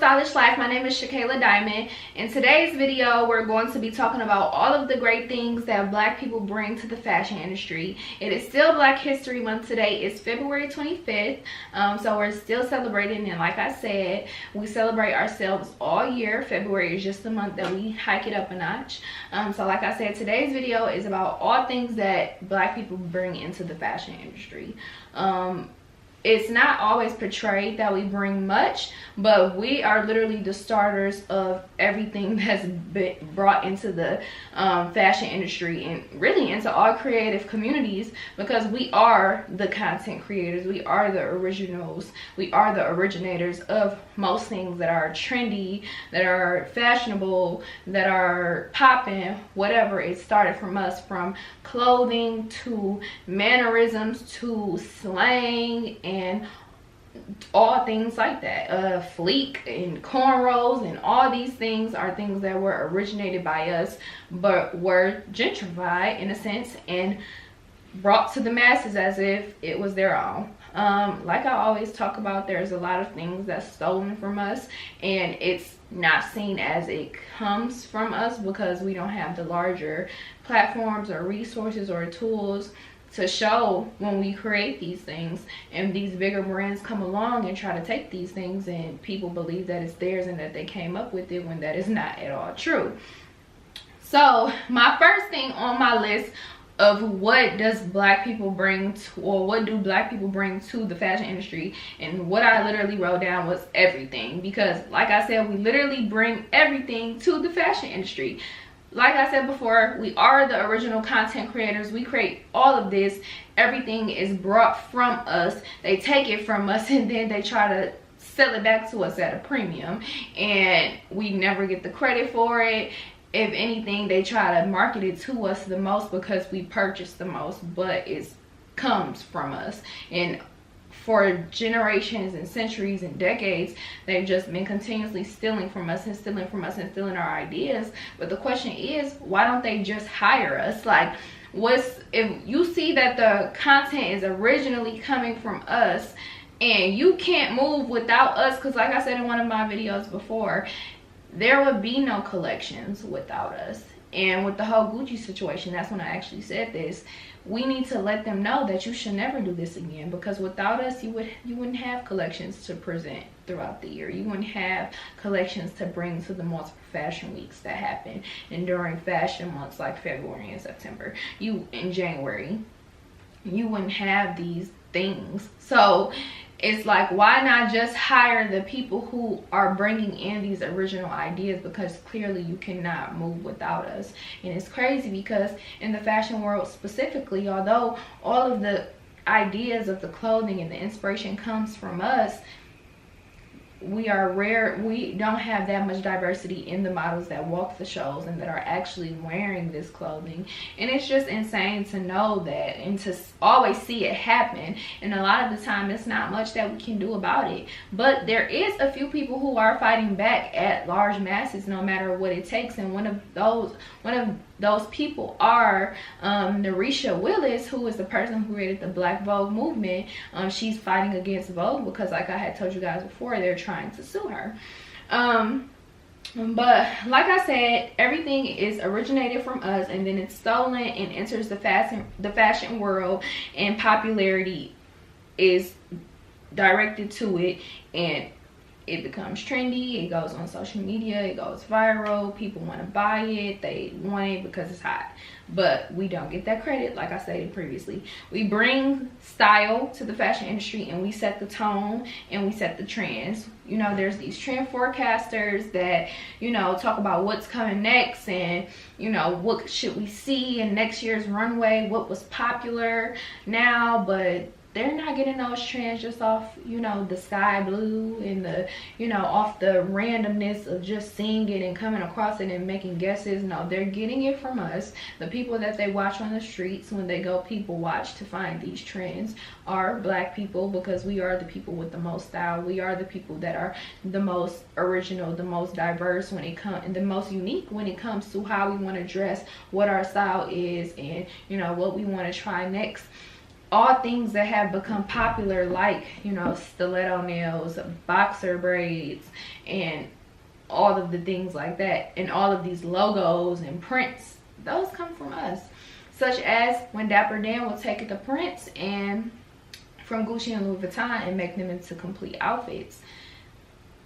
Stylish Life. My name is Shakayla Diamond. In today's video, we're going to be talking about all of the great things that Black people bring to the fashion industry. It is still Black History Month today. It's February 25th, so we're still celebrating, and like I said, we celebrate ourselves all year. February is just the month that we hike it up a notch. So like I said, today's video is about all things that Black people bring into the fashion industry. It's not always portrayed that we bring much, but we are literally the starters of everything that's been brought into the fashion industry and really into all creative communities, because we are the content creators, we are the originals, we are the originators of most things that are trendy, that are fashionable, that are popping, whatever. It started from us, from clothing to mannerisms to slang and all things like that. Fleek and cornrows and all these things are things that were originated by us, but were gentrified in a sense and brought to the masses as if it was their own. Like I always talk about, there's a lot of things that's stolen from us, and it's not seen as it comes from us because we don't have the larger platforms or resources or tools to show when we create these things, and these bigger brands come along and try to take these things and people believe that it's theirs and that they came up with it, when that is not at all true. So my first thing on my list of what does Black people bring to, or what do Black people bring to the fashion industry, and what I literally wrote down was everything, because like I said, we literally bring everything to the fashion industry. Like I said before, we are the original content creators. We create all of this. Everything is brought from us. They take it from us and then they try to sell it back to us at a premium, and we never get the credit for it. If anything, they try to market it to us the most because we purchase the most, but it comes from us. And for generations and centuries and decades, they've just been continuously stealing from us and stealing from us and stealing our ideas. But the question is, why don't they just hire us? Like, if you see that the content is originally coming from us and you can't move without us, because like I said in one of my videos before, there would be no collections without us. And with the whole Gucci situation, that's when I actually said this. We need to let them know that you should never do this again, because without us, you wouldn't have collections to present throughout the year. You wouldn't have collections to bring to the multiple fashion weeks that happen, and during fashion months like February and September, in January, you wouldn't have these things. So it's like, why not just hire the people who are bringing in these original ideas, because clearly you cannot move without us. And it's crazy because in the fashion world specifically, although all of the ideas of the clothing and the inspiration comes from us, we are rare. We don't have that much diversity in the models that walk the shows and that are actually wearing this clothing. And it's just insane to know that and to always see it happen. And a lot of the time, it's not much that we can do about it. But there is a few people who are fighting back at large masses, no matter what it takes. And one of those people are Narisha Willis, who is the person who created the Black Vogue movement. She's fighting against Vogue because, like I had told you guys before, they're trying to sue her. But like I said, everything is originated from us, and then it's stolen and enters the fashion world, and popularity is directed to it, and it becomes trendy. It goes on social media, it goes viral, people want to buy it, they want it because it's hot. But we don't get that credit. Like I stated previously, we bring style to the fashion industry and we set the tone and we set the trends. You know, there's these trend forecasters that, you know, talk about what's coming next, and, you know, what should we see in next year's runway, what was popular now. But they're not getting those trends just off, you know, the sky blue and the, you know, off the randomness of just seeing it and coming across it and making guesses. No, they're getting it from us. The people that they watch on the streets when they go people watch to find these trends are Black people, because we are the people with the most style. We are the people that are the most original, the most diverse when it comes, and the most unique when it comes to how we want to dress, what our style is, and, you know, what we want to try next. all things that have become popular, like, you know, stiletto nails, boxer braids, and all of the things like that, and all of these logos and prints, those come from us. Such as when Dapper Dan will take the prints and from Gucci and Louis Vuitton and make them into complete outfits.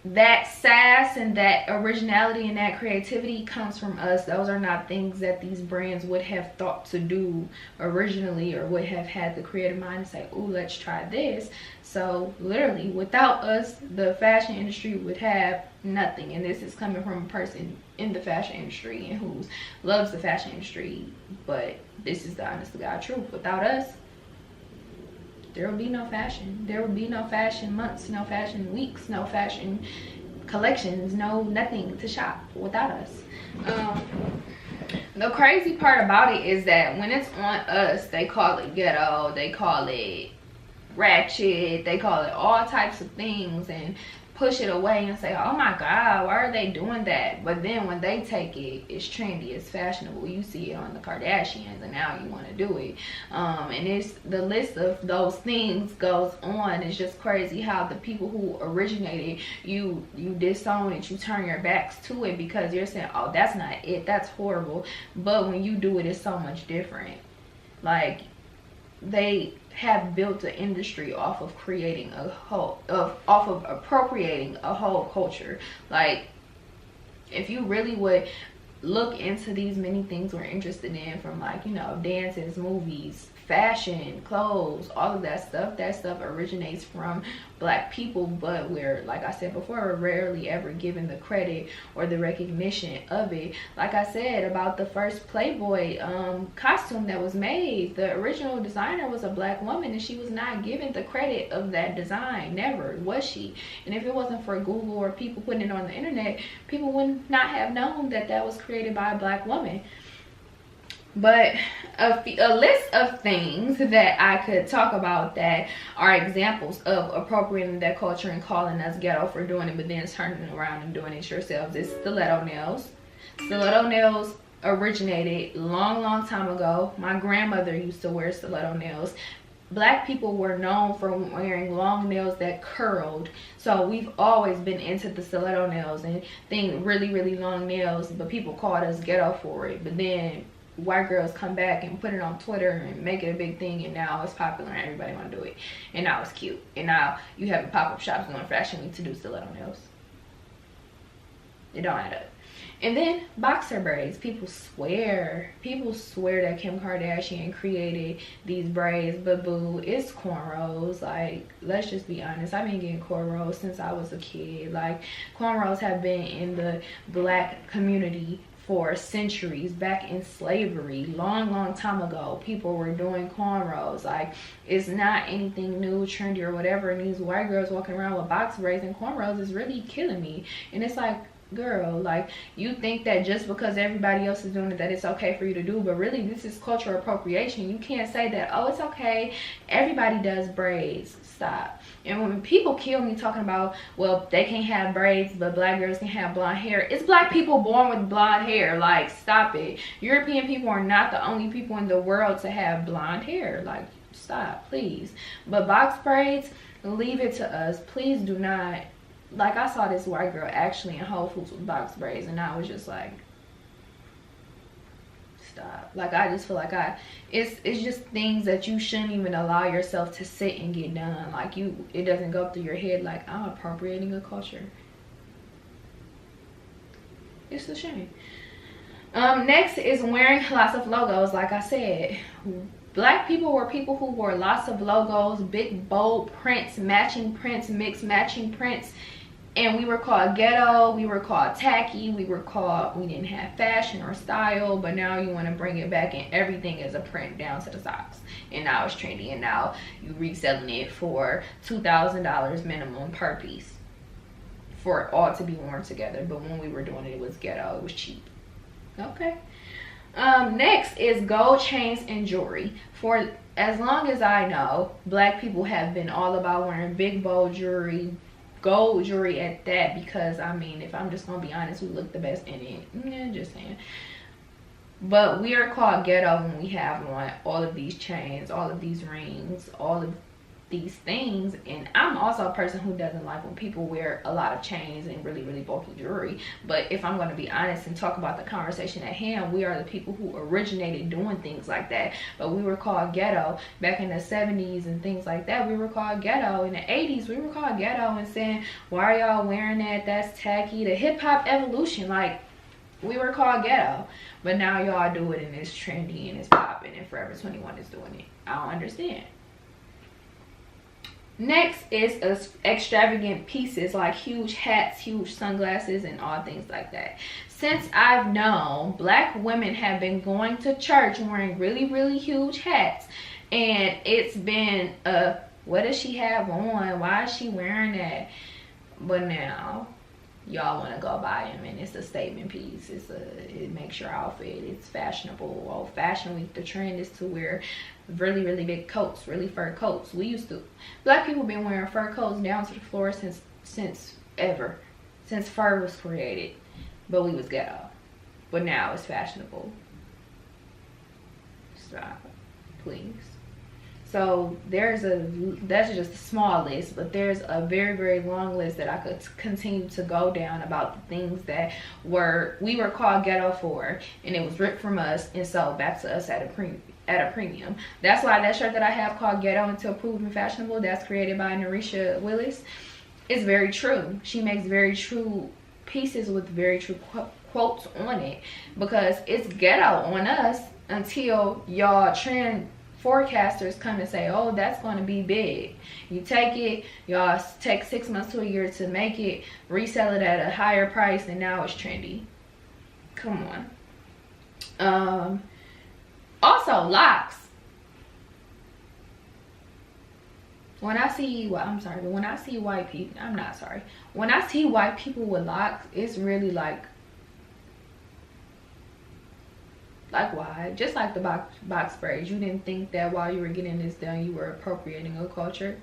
That sass and that originality and that creativity comes from us. Those are not things that these brands would have thought to do originally, or would have had the creative mind to say, oh, let's try this. So literally, without us, the fashion industry would have nothing. And this is coming from a person in the fashion industry and who loves the fashion industry. But this is the honest to God truth. Without us, there will be no fashion. There will be no fashion months, no fashion weeks, no fashion collections, no nothing to shop without us. The crazy part about it is that when it's on us, they call it ghetto, they call it ratchet, they call it all types of things, and push it away and say, oh my God, why are they doing that? But then when they take it, it's trendy, it's fashionable. You see it on the Kardashians, and now you want to do it. And it's the list of those things goes on. It's just crazy how the people who originated, you disown it, you turn your backs to it because you're saying, oh, that's not it, that's horrible. But when you do it, it's so much different. Like, they have built an industry off of creating a whole, off of appropriating a whole culture. Like, if you really would look into these many things we're interested in, from, like, you know, dances, movies, fashion, clothes, all of that stuff originates from Black people. But we're, like I said before, we're rarely ever given the credit or the recognition of it. Like I said about the first Playboy costume that was made, the original designer was a Black woman, and she was not given the credit of that design. Never was she. And if it wasn't for Google or people putting it on the internet, people would not have known that that was created by a Black woman. But a list of things that I could talk about that are examples of appropriating that culture and calling us ghetto for doing it, but then turning around and doing it yourselves, is stiletto nails. Stiletto nails originated long time ago. My grandmother used to wear stiletto nails. Black people were known for wearing long nails that curled, so we've always been into the stiletto nails and really long nails, but people called us ghetto for it. But then white girls come back and put it on Twitter and make it a big thing, and now it's popular and everybody want to do it, and now it's cute, and now you have pop-up shops going Fashion Week to do stiletto nails. It don't add up. And then boxer braids. People swear that Kim Kardashian created these braids, but boo, it's cornrows. Like, let's just be honest, I've been getting cornrows since I was a kid. Like, cornrows have been in the Black community for centuries. Back in slavery, long time ago, people were doing cornrows. Like, it's not anything new, trendy, or whatever. And these white girls walking around with box braids and cornrows is really killing me. And it's like, girl, like, you think that just because everybody else is doing it that it's okay for you to do, but really this is cultural appropriation. You can't say that, oh, it's okay, everybody does braids. Stop. And when people kill me talking about, well, they can't have braids but Black girls can have blonde hair, it's Black people born with blonde hair. Like, stop it. European people are not the only people in the world to have blonde hair. Like, stop, please. But box braids, leave it to us. Please do not. Like, I saw this white girl actually in Whole Foods with box braids, and I was just like, stop. Like, I just feel like it's just things that you shouldn't even allow yourself to sit and get done. Like, it doesn't go through your head like, I'm appropriating a culture. It's a shame. Next is wearing lots of logos. Like I said, Black people were people who wore lots of logos, big bold prints, mixed matching prints. And we were called ghetto, we were called tacky, we didn't have fashion or style. But now you want to bring it back, and everything is a print down to the socks. And now it's trendy, and now you reselling it for $2,000 minimum per piece for it all to be worn together. But when we were doing it, it was ghetto, it was cheap. Okay. Next is gold chains and jewelry. For as long as I know, Black people have been all about wearing big bold jewelry, gold jewelry at that, because I mean, if I'm just gonna be honest, we look the best in it. Yeah, just saying. but we are called ghetto when we have on all of these chains, all of these rings, all of these things. And I'm also a person who doesn't like when people wear a lot of chains and really bulky jewelry. But if I'm going to be honest and talk about the conversation at hand, we are the people who originated doing things like that. But we were called ghetto back in the 70s and things like that. We were called ghetto in the 80s. We were called ghetto and saying, why are y'all wearing that? That's tacky. The hip-hop evolution, like, we were called ghetto. But now y'all do it and it's trendy and it's popping and Forever 21 is doing it. I don't understand. Next is extravagant pieces like huge hats, huge sunglasses, and all things like that. Since I've known, black women have been going to church wearing really huge hats, and it's been what does she have on? Why is she wearing that? But now y'all want to go buy them, and it's a statement piece. It makes your outfit. It's fashionable. Well, Fashion Week, the trend is to wear really big coats, really fur coats. Black people been wearing fur coats down to the floor since fur was created, but we was ghetto. But now it's fashionable. Stop, please. So that's just a small list, but there's a very long list that I could continue to go down about the things that we were called ghetto for, and it was ripped from us and sold back to us at a premium. That's why that shirt that I have called Ghetto Until Proven Fashionable, that's created by Narisha Willis, is very true. She makes very true pieces with very true quotes on it, because it's ghetto on us until y'all trend forecasters come and say, oh, that's going to be big. You take it, y'all take 6 months to a year to make it, resell it at a higher price, and now it's trendy. Come on. Also, locks. When I see white people with locks, it's really like why? Just like the box braids. You didn't think that while you were getting this done, you were appropriating a culture?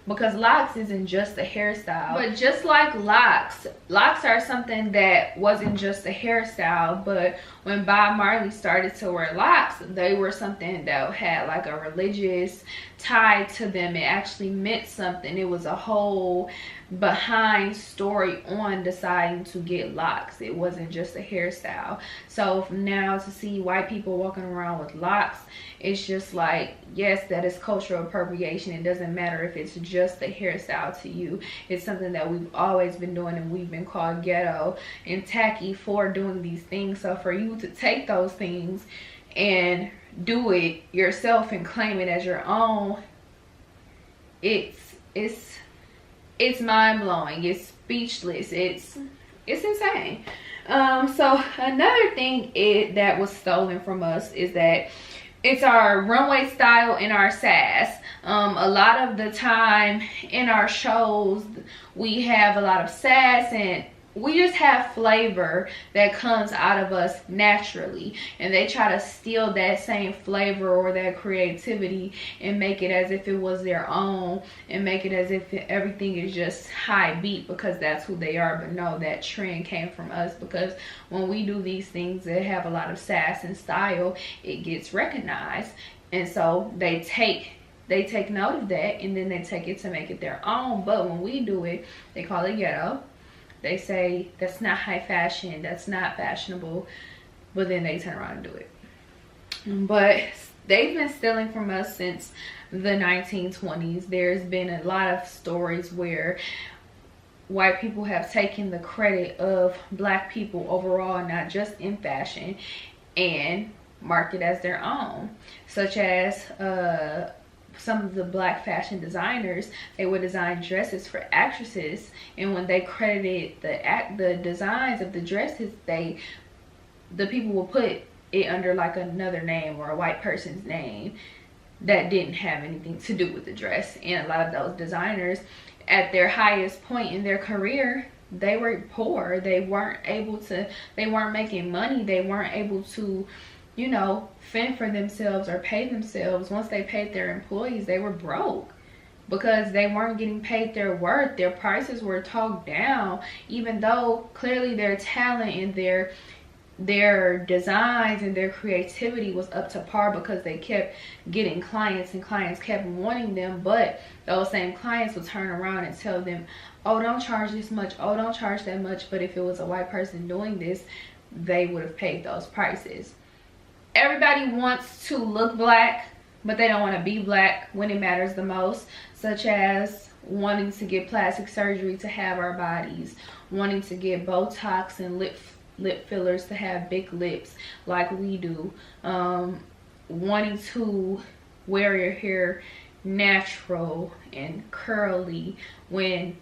Because locks isn't just a hairstyle. But just like locks are something that wasn't just a hairstyle. But when Bob Marley started to wear locks, they were something that had like a religious tie to them. It actually meant something. It was a whole behind story on deciding to get locks. It wasn't just a hairstyle. So now to see white people walking around with locks, it's just like, yes, that is cultural appropriation. It doesn't matter if it's just a hairstyle to you. It's something that we've always been doing, and we've been called ghetto and tacky for doing these things. So for you to take those things and do it yourself and claim it as your own, it's mind-blowing. It's speechless. It's insane. So another thing that was stolen from us is that it's our runway style and our sass. A lot of the time in our shows, we have a lot of sass, and we just have flavor that comes out of us naturally, and they try to steal that same flavor or that creativity and make it as if it was their own, and make it as if everything is just high beat because that's who they are. But no, that trend came from us, because when we do these things that have a lot of sass and style, it gets recognized, and so they take note of that, and then they take it to make it their own. But when we do it, they call it ghetto. They say that's not high fashion, that's not fashionable, but then they turn around and do it. But they've been stealing from us since the 1920s. There's been a lot of stories where white people have taken the credit of black people overall, not just in fashion, and marked it as their own, such as some of the black fashion designers. They would design dresses for actresses, and when they credited the designs of the dresses, the people will put it under like another name or a white person's name that didn't have anything to do with the dress. And a lot of those designers, at their highest point in their career, they were poor. They weren't making money. They weren't able to, you know, fend for themselves or pay themselves. Once they paid their employees, they were broke because they weren't getting paid their worth. Their prices were talked down, even though clearly their talent and their designs and their creativity was up to par because they kept getting clients and clients kept wanting them. But those same clients would turn around and tell them, oh, don't charge this much, oh, don't charge that much. But if it was a white person doing this, they would have paid those prices. Everybody wants to look black, but they don't want to be black when it matters the most, such as wanting to get plastic surgery to have our bodies, wanting to get Botox and lip fillers to have big lips like we do, wanting to wear your hair natural and curly when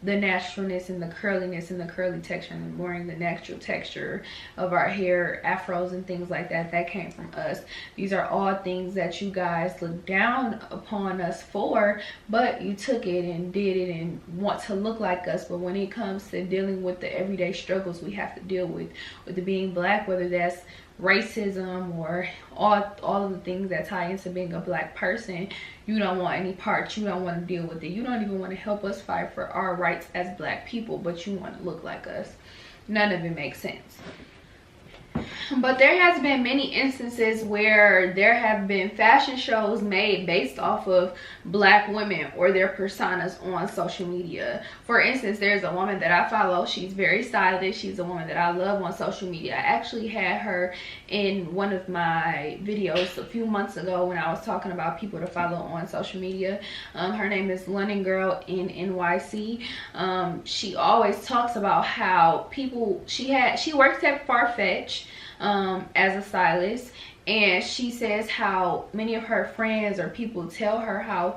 the naturalness and the curliness and the curly texture and wearing the natural texture of our hair, afros and things like that, that came from us. These are all things that you guys look down upon us for, but you took it and did it and want to look like us. But when it comes to dealing with the everyday struggles we have to deal with the being black, whether that's racism or all of the things that tie into being a black person, you don't want any parts. You don't want to deal with it. You don't even want to help us fight for our rights as black people, but you want to look like us. None of it makes sense. But there has been many instances where there have been fashion shows made based off of black women or their personas on social media. For instance, there's a woman that I follow. She's very stylish. She's a woman that I love on social media. I actually had her in one of my videos a few months ago when I was talking about people to follow on social media. Her name is London Girl in NYC. She always talks about how people, she works at Farfetch as a stylist, and she says how many of her friends or people tell her how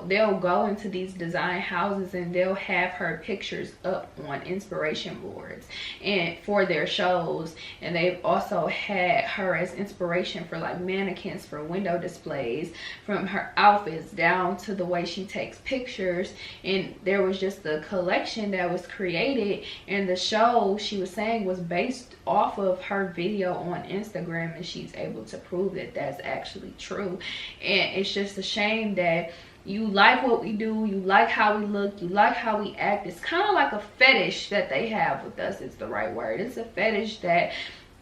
they'll go into these design houses and they'll have her pictures up on inspiration boards and for their shows, and they've also had her as inspiration for like mannequins for window displays, from her outfits down to the way she takes pictures. And there was just a collection that was created, and the show, she was saying, was based off of her video on Instagram, and she's able to prove that that's actually true. And it's just a shame that you like what we do, you like how we look, you like how we act. It's kind of like a fetish that they have with us, is the right word. It's a fetish that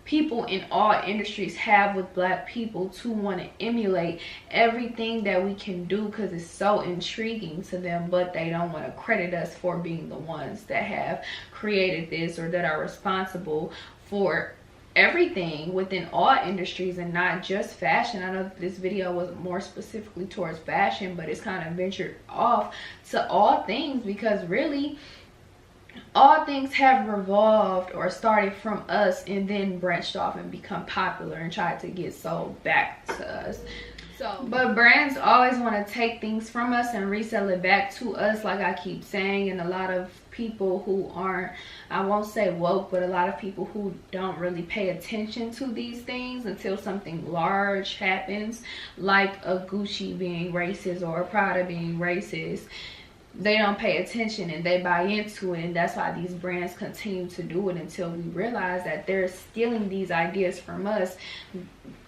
people in all industries have with black people, to want to emulate everything that we can do because it's so intriguing to them, but they don't want to credit us for being the ones that have created this or that are responsible for everything within all industries and not just fashion. I know that this video was more specifically towards fashion, but it's kind of ventured off to all things, because really all things have revolved or started from us and then branched off and become popular and tried to get sold back to us. But brands always want to take things from us and resell it back to us, like I keep saying. And a lot of people who aren't, I won't say woke, but a lot of people who don't really pay attention to these things until something large happens, like a Gucci being racist or a Prada being racist, they don't pay attention and they buy into it. And that's why these brands continue to do it until we realize that they're stealing these ideas from us.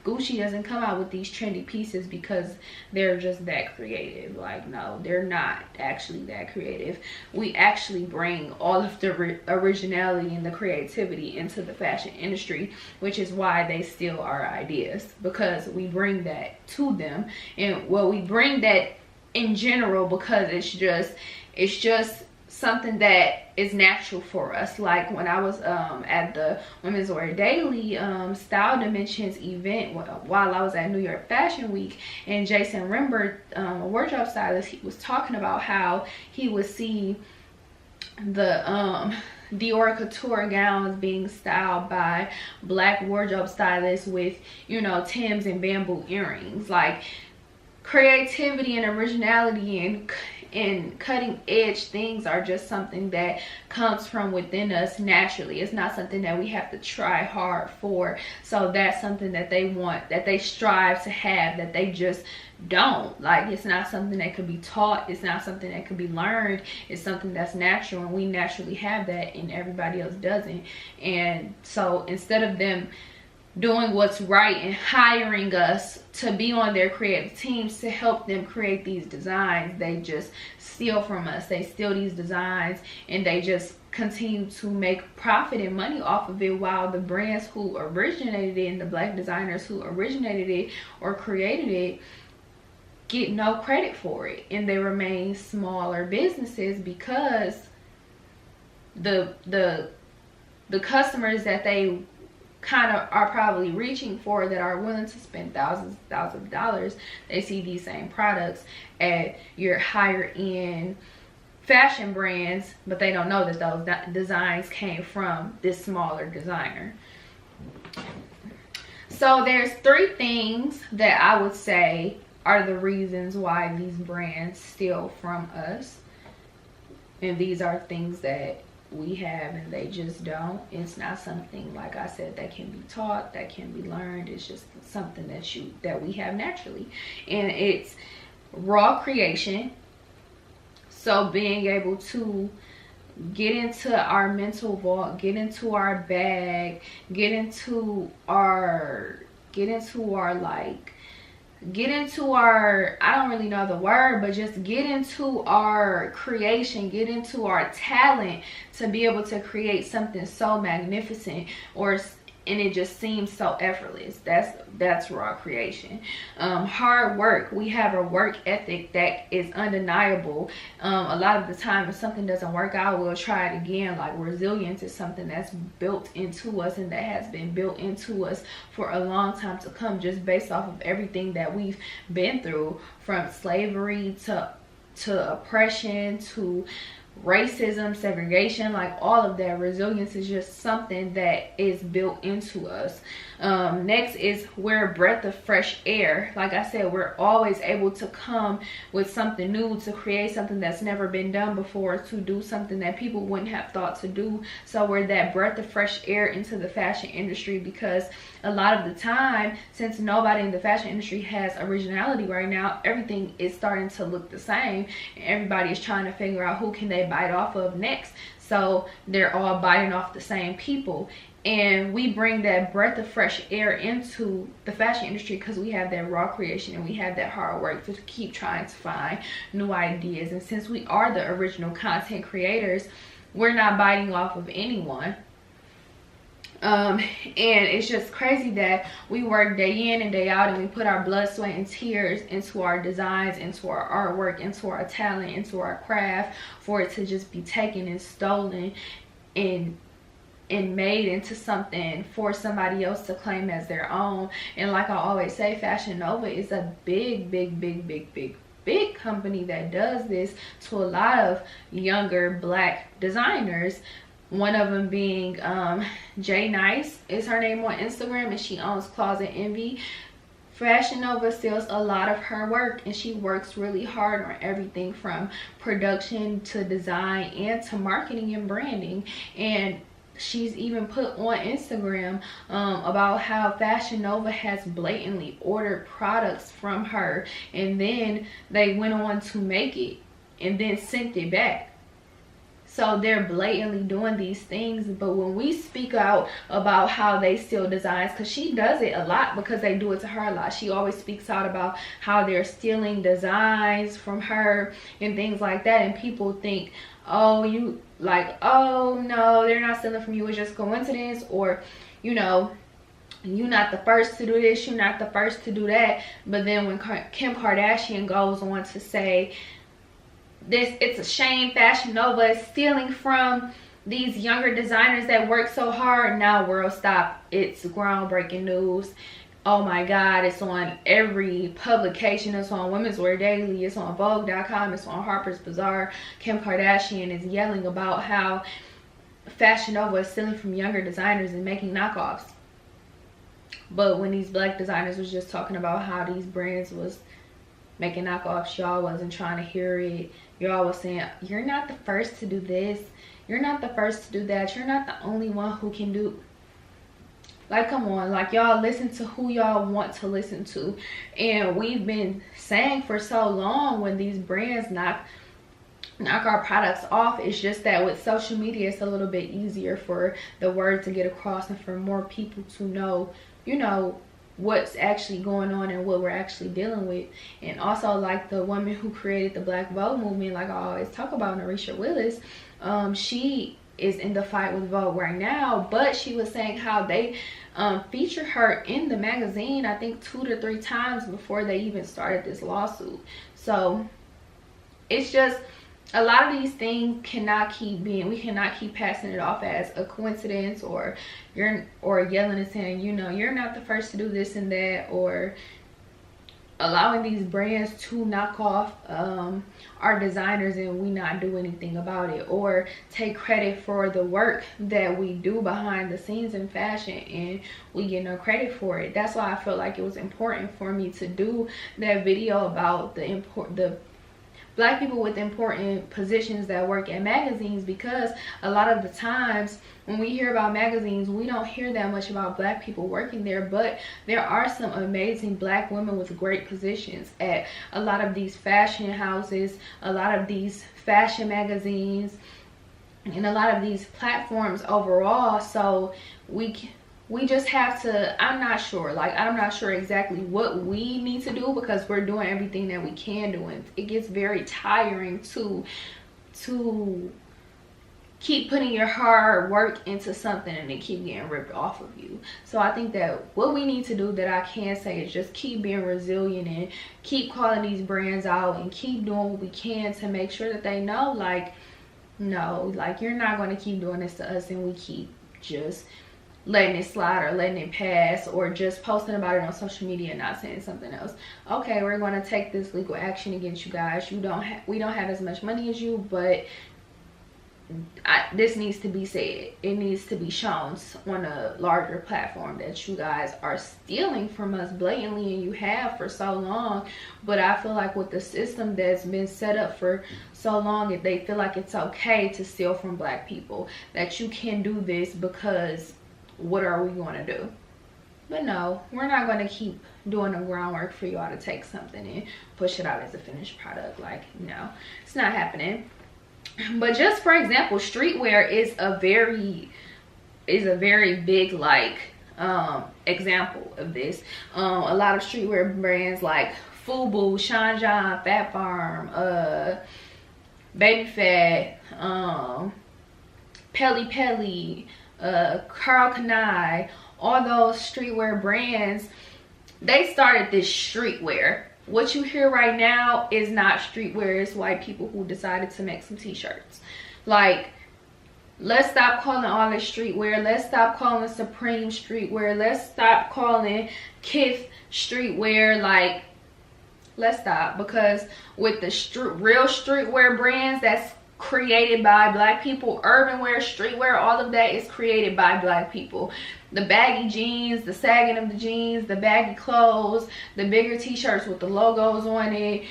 Gucci doesn't come out with these trendy pieces because they're just that creative. Like, no, they're not actually that creative. We actually bring all of the originality and the creativity into the fashion industry, which is why they steal our ideas, because we bring that to them. And well, we bring that in general because it's just something that is natural for us. Like when I was at the Women's Wear Daily Style Dimensions event while I was at New York Fashion Week, and Jason Rembert, a wardrobe stylist, he was talking about how he would see the Dior couture gowns being styled by black wardrobe stylists with, you know, Timbs and bamboo earrings. Like, creativity and originality and cutting edge things are just something that comes from within us naturally. It's not something that we have to try hard for. So that's something that they want, that they strive to have, that they just don't. Like, it's not something that could be taught. It's not something that could be learned. It's something that's natural, and we naturally have that and everybody else doesn't. And so instead of them doing what's right and hiring us to be on their creative teams to help them create these designs. They just steal from us. They steal these designs and they just continue to make profit and money off of it, while the brands who originated it and the black designers who originated it or created it get no credit for it, and they remain smaller businesses because the customers that they kind of are probably reaching for, that are willing to spend thousands of dollars, they see these same products at your higher end fashion brands, but they don't know that those designs came from this smaller designer. So there's 3 things that I would say are the reasons why these brands steal from us, and these are things that we have and they just don't. It's not something, like I said, that can be taught, that can be learned. It's just something that we have naturally, and it's raw creation. So being able to get into our mental vault, get into our bag, get into our I don't really know the word, but just get into our creation, get into our talent to be able to create something so magnificent, and it just seems so effortless. That's raw creation. Hard work. We have a work ethic that is undeniable. A lot of the time, if something doesn't work out, we'll try it again. Like, resilience is something that's built into us, and that has been built into us for a long time to come, just based off of everything that we've been through, from slavery to oppression to racism, segregation. Like, all of that, resilience is just something that is built into us. Next is we're a breath of fresh air. Like I said, we're always able to come with something new, to create something that's never been done before, to do something that people wouldn't have thought to do. So we're that breath of fresh air into the fashion industry, because a lot of the time, since nobody in the fashion industry has originality right now, everything is starting to look the same, and everybody is trying to figure out who can they bite off of next. So they're all biting off the same people, and we bring that breath of fresh air into the fashion industry because we have that raw creation and we have that hard work to keep trying to find new ideas. And since we are the original content creators, we're not biting off of anyone. And it's just crazy that we work day in and day out, and we put our blood, sweat, and tears into our designs, into our artwork, into our talent, into our craft, for it to just be taken and stolen and made into something for somebody else to claim as their own. And like I always say, Fashion Nova is a big company that does this to a lot of younger black designers. One of them being Jay Nice is her name on Instagram, and she owns Closet Envy. Fashion Nova steals a lot of her work, and she works really hard on everything from production to design and to marketing and branding. And she's even put on Instagram about how Fashion Nova has blatantly ordered products from her, and then they went on to make it and then sent it back. So they're blatantly doing these things. But when we speak out about how they steal designs, because she does it a lot because they do it to her a lot, she always speaks out about how they're stealing designs from her and things like that. And people think, oh, oh no, they're not stealing from you, it's just coincidence, or you know, you're not the first to do this, you're not the first to do that. But then when Kim Kardashian goes on to say this, it's a shame Fashion Nova is stealing from these younger designers that work so hard, now world stop, it's groundbreaking news. Oh my god, it's on every publication. It's on Women's Wear Daily, it's on Vogue.com, it's on Harper's Bazaar. Kim Kardashian is yelling about how Fashion Nova is stealing from younger designers and making knockoffs. But when these black designers was just talking about how these brands was making knockoffs, y'all wasn't trying to hear it. Y'all was saying, you're not the first to do this, you're not the first to do that, you're not the only one who can do. Like, come on, like, y'all listen to who y'all want to listen to. And we've been saying for so long, when these brands knock our products off, it's just that with social media it's a little bit easier for the word to get across and for more people to know you know, what's actually going on and what we're actually dealing with. And also, like, the woman who created the Black Vogue movement, like I always talk about, Narisha Willis, she is in the fight with Vogue right now, but she was saying how they featured her in the magazine, I think 2 to 3 times before they even started this lawsuit. So it's just, a lot of these things cannot keep being, we cannot keep passing it off as a coincidence, or yelling and saying, you know, you're not the first to do this and that, or allowing these brands to knock off our designers and we not do anything about it, or take credit for the work that we do behind the scenes in fashion and we get no credit for it. That's why I felt like it was important for me to do that video about the Black people with important positions that work at magazines, because a lot of the times when we hear about magazines, we don't hear that much about Black people working there, but there are some amazing Black women with great positions at a lot of these fashion houses, a lot of these fashion magazines, and a lot of these platforms overall. So we just have to, I'm not sure exactly what we need to do, because we're doing everything that we can do, and it gets very tiring to keep putting your hard work into something and it keep getting ripped off of you. So I think that what we need to do, that I can say, is just keep being resilient and keep calling these brands out and keep doing what we can to make sure that they know, like, no, like, you're not going to keep doing this to us and we keep just letting it slide or letting it pass, or just posting about it on social media and not saying something else. Okay, we're going to take this legal action against you guys. We don't have as much money as you, but this needs to be said. It needs to be shown on a larger platform that you guys are stealing from us blatantly, and you have for so long. But I feel like with the system that's been set up for so long, they feel like it's okay to steal from Black people, that you can do this because what are we going to do? But no, we're not going to keep doing the groundwork for y'all to take something and push it out as a finished product. Like, no, it's not happening. But just for example, streetwear is a very big, like, example of this. A lot of streetwear brands like Fubu, Sean John, Fat Farm, Baby Fat, Pele Pele, Karl Kani, all those streetwear brands, they started this streetwear. What you hear right now is not streetwear. It's white people who decided to make some t-shirts. Like, let's stop calling all this streetwear. Let's stop calling Supreme streetwear. Let's stop calling Kith streetwear. Like, let's stop. Because with the real streetwear brands that's created by Black people, urban wear, streetwear, all of that is created by Black people. The baggy jeans, the sagging of the jeans, the baggy clothes, the bigger t-shirts with the logos on it,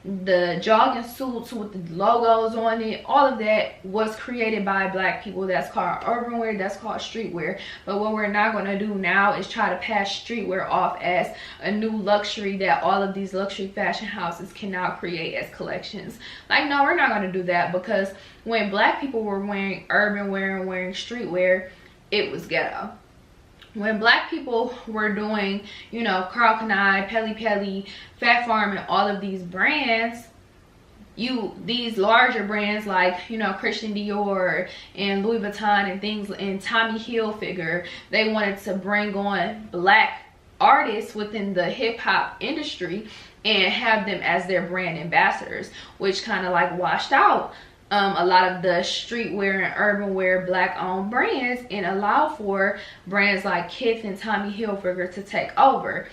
the jogging suits with the logos on it, all of that was created by Black people. That's called urban wear, that's called streetwear. But what we're not going to do now is try to pass streetwear off as a new luxury that all of these luxury fashion houses can now create as collections. Like, no, we're not going to do that, because when Black people were wearing urban wear and wearing streetwear, it was ghetto. When Black people were doing, you know, Karl Kani, Pele Pele, Fat Farm, and all of these brands, these larger brands like, you know, Christian Dior and Louis Vuitton and things, and Tommy Hilfiger, they wanted to bring on Black artists within the hip-hop industry and have them as their brand ambassadors, which kind of like washed out a lot of the streetwear and urban wear Black owned brands and allow for brands like Kith and Tommy Hilfiger to take over.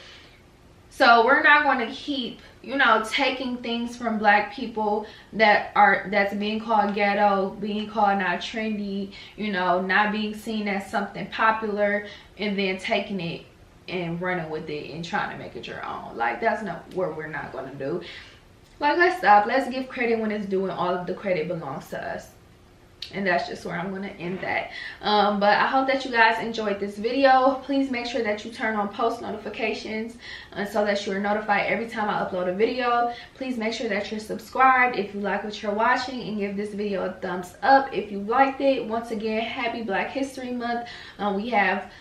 So we're not going to keep, you know, taking things from Black people that's being called ghetto, being called not trendy, you know, not being seen as something popular, and then taking it and running with it and trying to make it your own. Like, that's not what we're not going to do. Like, let's stop. Let's give credit when it's due, and all of the credit belongs to us. And that's just where I'm going to end that. But I hope that you guys enjoyed this video. Please make sure that you turn on post notifications so that you're notified every time I upload a video. Please make sure that you're subscribed if you like what you're watching, and give this video a thumbs up if you liked it. Once again, happy Black History Month. We have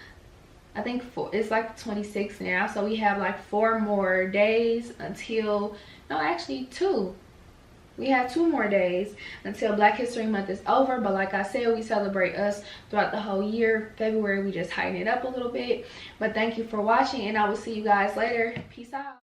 I think it's like 26 now, so we have like 4 more days until, no, actually 2. We have 2 more days until Black History Month is over. But like I said, we celebrate us throughout the whole year. February, we just heighten it up a little bit. But thank you for watching, and I will see you guys later. Peace out.